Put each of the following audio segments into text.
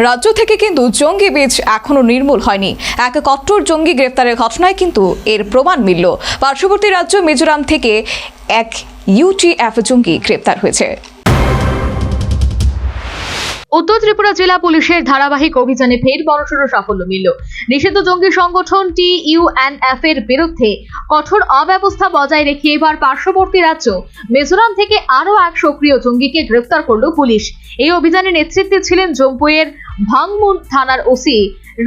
রাজ্য থেকে কিন্তু জঙ্গি বীজ এখনো নির্মূল হয়নি। এক কট্টর জঙ্গি গ্রেফতারের ঘটনায় কিন্তু এর প্রমাণ মিলল। পার্শ্ববর্তী রাজ্য মিজোরাম থেকে এক ইউটিএফ জঙ্গি গ্রেফতার হয়েছে। উত্তর ত্রিপুরা জেলা পুলিশের ধারাবাহিক অভিযানে ফের বড়সড় সাফল্য মিলল। নিষিদ্ধ জঙ্গি সংগঠন TUNF এর বিরুদ্ধে কঠোর অব্যবস্থা বজায় রেখে এবার পার্শ্ববর্তী রাজ্য মিজোরাম থেকে আরও এক সক্রিয় জঙ্গিকে গ্রেফতার করল পুলিশ। এই অভিযানে নেতৃত্বে ছিলেন জম্পুয়ের ভাংমুন থানার ওসি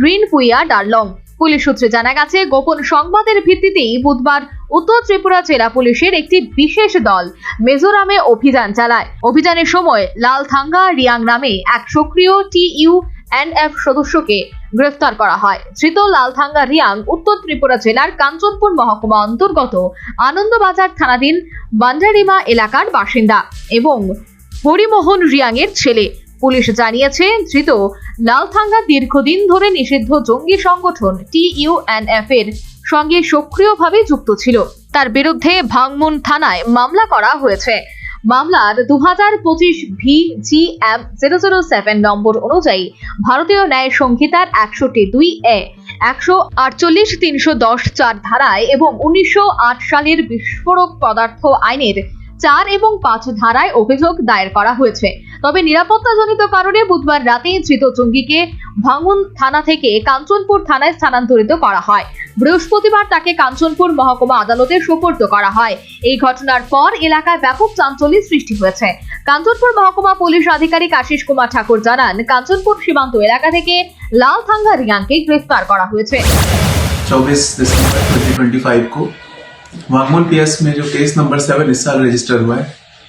রিনপুইয়া ডারলং। পুলিশ সূত্রে জানা গেছে, গোপন সংবাদের ভিত্তিতেই বুধবার উত্তর ত্রিপুরা জেলা পুলিশের একটি বিশেষ দল মিজোরামে অভিযান চালায়। অভিযানের সময় লালথাঙ্গা রিয়াং নামে এক সক্রিয় TUNF সদস্যকে গ্রেফতার করা হয়। ধৃত লালথাঙ্গা রিয়াং উত্তর ত্রিপুরা জেলার কাঞ্চনপুর মহকুমা অন্তর্গত আনন্দবাজার থানাধীন বান্ডারিমা এলাকার বাসিন্দা এবং হরিমোহন রিয়াং এর ছেলে। পুলিশ জানিয়েছে, ধৃত লালথাঙ্গা দীর্ঘদিন ধরে নিষিদ্ধ জঙ্গি সংগঠন TUNF এর সঙ্গে সক্রিয়ভাবে যুক্ত ছিল। তার বিরুদ্ধে ভাংমুন থানায় মামলা করা হয়েছে। মামলার 2025 VGM 007 নম্বর অনুযায়ী ভারতীয় ন্যায় সংহিতার 102A, 148, 310, 4 ধারায় এবং 1908 সালের বিস্ফোরক পদার্থ আইনের 4 এবং 5 ধারায় অভিযোগ দায়ের করা হয়েছে। তবে নিরাপত্তাজনিত কারণে বুধবার রাতে ধৃত জঙ্গিকে ভাঙুন থানা থেকে কাঞ্চনপুর থানায় স্থানান্তরিত করা হয়। বৃহস্পতিবার তাকে কাঞ্চনপুর মহকুমা আদালতে সোপর্দ করা হয়। এই ঘটনার পর এলাকায় ব্যাপক চাঞ্চল্যের সৃষ্টি হয়েছে। কাঞ্চনপুর মহকুমা পুলিশ আধিকারিক আশিস কুমার ঠাকুর জানান, কাঞ্চনপুর সীমান্ত এলাকা থেকে লালথাঙ্গা রিয়াংকে গ্রেফতার করা হয়েছে। 24 दिसंबर 2025 को वांगमून PS में जो केस नंबर 7 इस साल रजिस्टर हुआ है,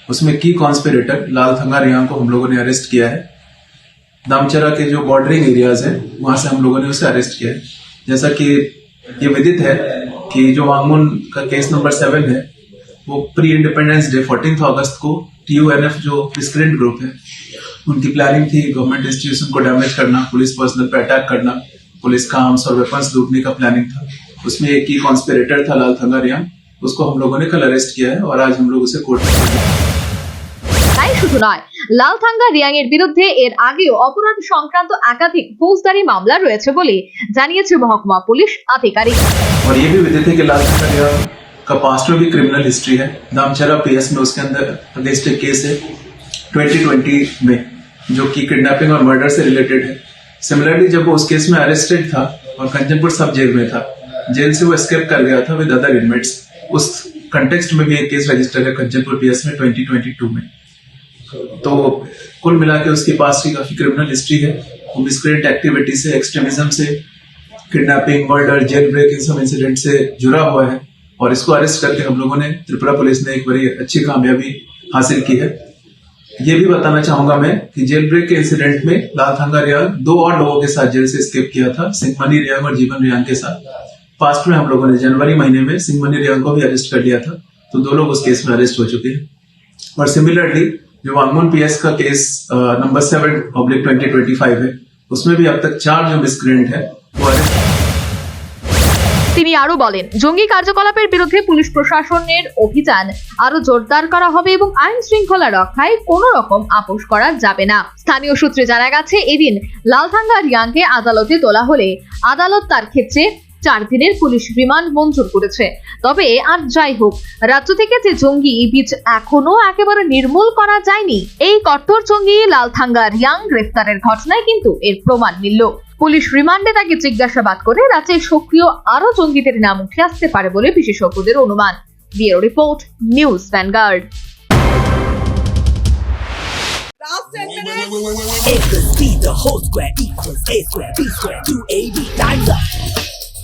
उसमें की कॉन्स्पिरेटर लालथंगा रियांग को हम लोगों ने अरेस्ट किया है। दामचरा के जो बॉर्डरिंग एरियाज हैं वहां से हम लोगों ने उसे अरेस्ट किया है। जैसा कि ये विदित है कि जो वांगमून का केस नंबर 7 है वो प्री इंडिपेंडेंस डे 14 अगस्त को TUNF जो मिसक्रेंट ग्रुप है उनकी प्लानिंग थी गवर्नमेंट इंस्टीट्यूशन को डैमेज करना, पुलिस पर्सनल पर अटैक करना, पुलिस का आर्म्स और वेपन्स लूटने का प्लानिंग था। उसमें एक की कॉन्स्पिरेटर था लालथंगा रियांग, उसको हम लोगों ने कल अरेस्ट किया है और आज हम लोग उसे कोर्ट में তাই শুধু নয়, লালথাঙ্গা রিয়াং এর বিরুদ্ধে এর আগেও অপরাধ সংক্রান্ত একাধিক ফৌজদারি মামলা রয়েছে বলে জানিয়েছে মহকুমা পুলিশ আধিকারিক। और ये भी विदित है कि लालथंगा रियांग का पास्ट में भी क्रिमिनल हिस्ट्री है। दामचरा PS में उसके अंदर अगेंस्ट एक केस है 2020 में जो कि किडनैपिंग और मर्डर से रिलेटेड है। सिमिलरली जब वो उस केस में अरेस्टेड था और कंचनपुर सब जेल में था, जेल से वो एस्केप कर गया था विद अदर इनमेट्स। उस कंटेक्स्ट में भी एक केस रजिस्टर है कंचनपुर PS में 2022 में। तो कुल मिला के उसके पास की काफी क्रिमिनल हिस्ट्री है। वो मिसक्रेंट एक्टिविटी से, एक्सट्रीमिज्म से, किडनैपिंग, मर्डर, जेल ब्रेक इन सब इंसिडेंट से जुड़ा हुआ है और इसको अरेस्ट करके हम लोगों ने त्रिपुरा पुलिस ने एक बड़ी अच्छी कामयाबी हासिल की है। ये भी बताना चाहूंगा मैं कि जेल ब्रेक के इंसिडेंट में लालथंगा रियांग 2 और लोगों के साथ जेल से एस्केप किया था, सिंहमनी रियांग और जीवन रियांग के साथ। पास्ट में हम लोगों ने जनवरी महीने में सिंहमनी रियांग को भी अरेस्ट कर लिया था, तो 2 लोग उस केस में अरेस्ट हो चुके हैं। और सिमिलरली जो वांगमून PS का केस नंबर 7/2025 है, उसमें भी अब तक 4 जो मिसक्रेंट है वो अरेस्ट। তিনি আরো বলেন, জঙ্গি কার্যকলাপের বিরুদ্ধে পুলিশ প্রশাসনের অভিযান আরো জোরদার করা হবে এবং আইন শৃঙ্খলা রক্ষায় কোনো রকম আপোষ করা যাবে না। স্থানীয় সূত্রে জানা গেছে, এদিন লালথাঙ্গা রিয়াংকে আদালতে তোলা হলে আদালত তার ক্ষেত্রে 4 দিনের পুলিশ রিমান্ড মঞ্জুর করেছে। তবে আর যাই হোক, রাজ্য থেকে যে জঙ্গি বীজ এখনো একেবারে নির্মূল করা যায়নি। এই কট্টর জঙ্গি লালথাঙ্গা রিয়াং গ্রেফতারের ঘটনায় কিন্তু এর প্রমাণ মিলল। পুলিশ রিমান্ডে তাকে জিজ্ঞাসাবাদ করে রাজ্যে সক্রিয় আরো জঙ্গিদের নাম উঠে আসতে পারে বলে বিশেষজ্ঞদের অনুমান। Bureau report, news vanguard. A plus B the whole square equals A square B square 2AB times up.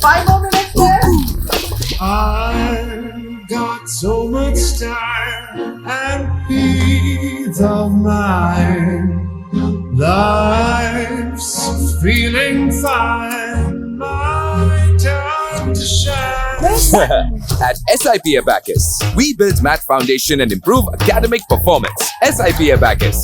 5 more minutes there. I've got so much time and peace of mind. Life's feeling fine. My time to shine. At SIP Abacus, we build math foundation and improve academic performance. SIP Abacus,